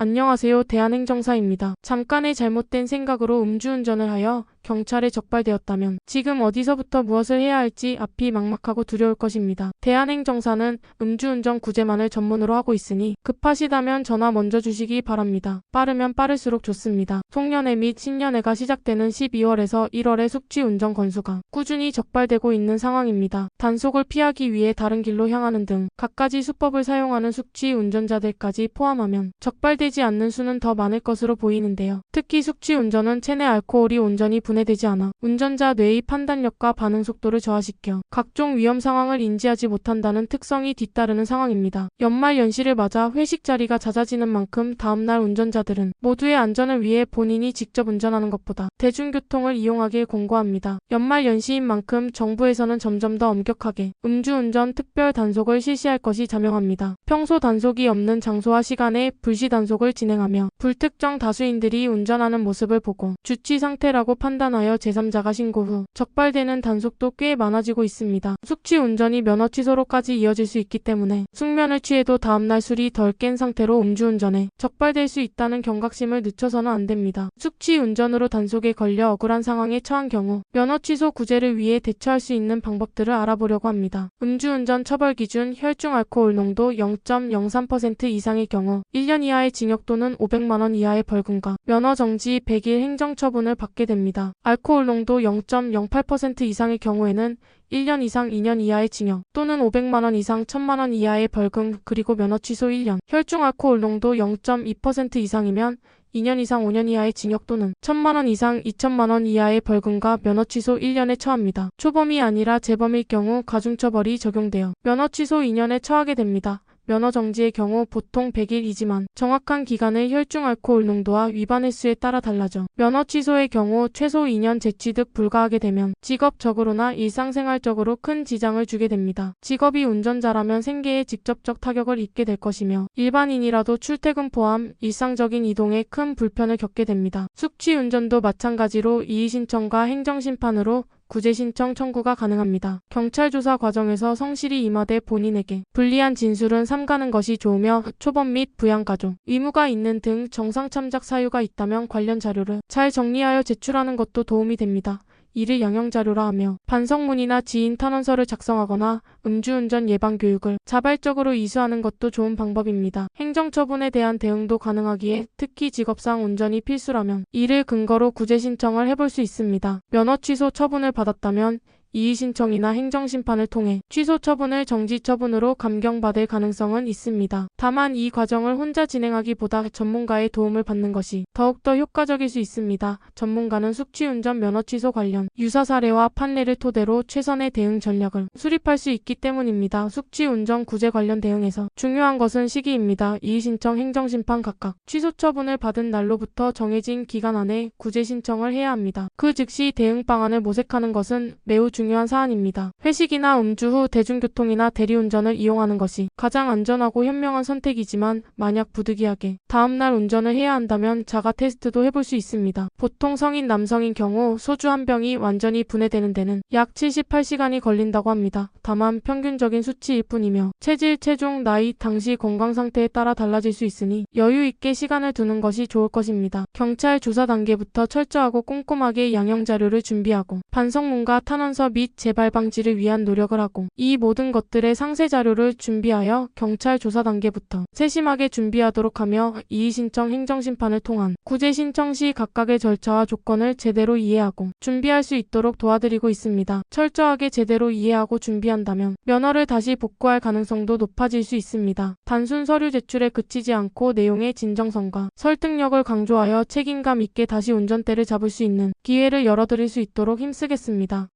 안녕하세요. 대한행정사입니다. 잠깐의 잘못된 생각으로 음주운전을 하여 경찰에 적발되었다면 지금 어디서부터 무엇을 해야 할지 앞이 막막하고 두려울 것입니다. 대한행정사는 음주운전 구제만을 전문으로 하고 있으니 급하시다면 전화 먼저 주시기 바랍니다. 빠르면 빠를수록 좋습니다. 송년회 및 신년회가 시작되는 12월에서 1월에 숙취운전 건수가 꾸준히 적발되고 있는 상황입니다. 단속을 피하기 위해 다른 길로 향하는 등 갖가지 수법을 사용하는 숙취운전자들까지 포함하면 적발되지 않는 수는 더 많을 것으로 보이는데요. 특히 숙취운전은 체내 알코올이 온전히 분해되지 않아 운전자 뇌의 판단력과 반응 속도를 저하시켜 각종 위험 상황을 인지하지 못한다는 특성이 뒤따르는 상황입니다. 연말 연시를 맞아 회식 자리가 잦아지는 만큼 다음날 운전자들은 모두의 안전을 위해 본인이 직접 운전하는 것보다 대중교통을 이용하길 권고합니다. 연말 연시인 만큼 정부에서는 점점 더 엄격하게 음주운전 특별 단속을 실시할 것이 자명합니다. 평소 단속이 없는 장소와 시간에 불시 단속을 진행하며 불특정 다수인들이 운전하는 모습을 보고 주치 상태라고 판단하여 제3자가 신고 후 적발되는 단속도 꽤 많아지고 있습니다. 숙취운전이 면허 취소로까지 이어질 수 있기 때문에 숙면을 취해도 다음날 술이 덜 깬 상태로 음주운전에 적발될 수 있다는 경각심을 늦춰서는 안 됩니다. 숙취운전으로 단속에 걸려 억울한 상황에 처한 경우 면허 취소 구제를 위해 대처할 수 있는 방법들을 알아보려고 합니다. 음주운전 처벌 기준 혈중 알코올 농도 0.03% 이상의 경우 1년 이하의 징역 또는 500만 원 이하의 벌금과 면허 정지 100일 행정처분을 받게 됩니다. 알코올 농도 0.08% 이상의 경우에는 1년 이상 2년 이하의 징역 또는 500만 원 이상 1000만 원 이하의 벌금 그리고 면허 취소 1년, 혈중 알코올 농도 0.2% 이상이면 2년 이상 5년 이하의 징역 또는 1000만 원 이상 2000만 원 이하의 벌금과 면허 취소 1년에 처합니다. 초범이 아니라 재범일 경우 가중처벌이 적용되어 면허 취소 2년에 처하게 됩니다. 면허 정지의 경우 보통 100일이지만 정확한 기간을 혈중 알코올 농도와 위반 횟수에 따라 달라져 면허 취소의 경우 최소 2년 재취득 불가하게 되면 직업적으로나 일상생활적으로 큰 지장을 주게 됩니다. 직업이 운전자라면 생계에 직접적 타격을 입게 될 것이며 일반인이라도 출퇴근 포함 일상적인 이동에 큰 불편을 겪게 됩니다. 숙취운전도 마찬가지로 이의신청과 행정심판으로 구제 신청 청구가 가능합니다. 경찰 조사 과정에서 성실히 임하되 본인에게 불리한 진술은 삼가는 것이 좋으며 초범 및 부양가족, 의무가 있는 등 정상 참작 사유가 있다면 관련 자료를 잘 정리하여 제출하는 것도 도움이 됩니다. 이를 양형자료라 하며 반성문이나 지인 탄원서를 작성하거나 음주운전 예방 교육을 자발적으로 이수하는 것도 좋은 방법입니다. 행정처분에 대한 대응도 가능하기에 특히 직업상 운전이 필수라면 이를 근거로 구제 신청을 해볼 수 있습니다. 면허 취소 처분을 받았다면 이의신청이나 행정심판을 통해 취소 처분을 정지 처분으로 감경받을 가능성은 있습니다. 다만 이 과정을 혼자 진행하기보다 전문가의 도움을 받는 것이 더욱더 효과적일 수 있습니다. 전문가는 숙취운전 면허 취소 관련 유사 사례와 판례를 토대로 최선의 대응 전략을 수립할 수 있기 때문입니다. 숙취운전 구제 관련 대응에서 중요한 것은 시기입니다. 이의신청, 행정심판 각각 취소 처분을 받은 날로부터 정해진 기간 안에 구제 신청을 해야 합니다. 그 즉시 대응 방안을 모색하는 것은 매우 중요한 사안입니다. 회식이나 음주 후 대중교통이나 대리운전을 이용하는 것이 가장 안전하고 현명한 선택이지만 만약 부득이하게 다음날 운전을 해야 한다면 자가 테스트도 해볼 수 있습니다. 보통 성인 남성인 경우 소주 한 병이 완전히 분해되는 데는 약 78시간이 걸린다고 합니다. 다만 평균적인 수치일 뿐이며 체질, 체중, 나이, 당시 건강 상태에 따라 달라질 수 있으니 여유 있게 시간을 두는 것이 좋을 것입니다. 경찰 조사 단계부터 철저하고 꼼꼼하게 양형 자료를 준비하고 반성문과 탄원서 및 재발 방지를 위한 노력을 하고 이 모든 것들의 상세 자료를 준비하여 경찰 조사 단계부터 세심하게 준비하도록 하며 이의신청, 행정심판을 통한 구제 신청 시 각각의 절차와 조건을 제대로 이해하고 준비할 수 있도록 도와드리고 있습니다. 철저하게 제대로 이해하고 준비한다면 면허를 다시 복구할 가능성도 높아질 수 있습니다. 단순 서류 제출에 그치지 않고 내용의 진정성과 설득력을 강조하여 책임감 있게 다시 운전대를 잡을 수 있는 기회를 열어드릴 수 있도록 힘쓰겠습니다.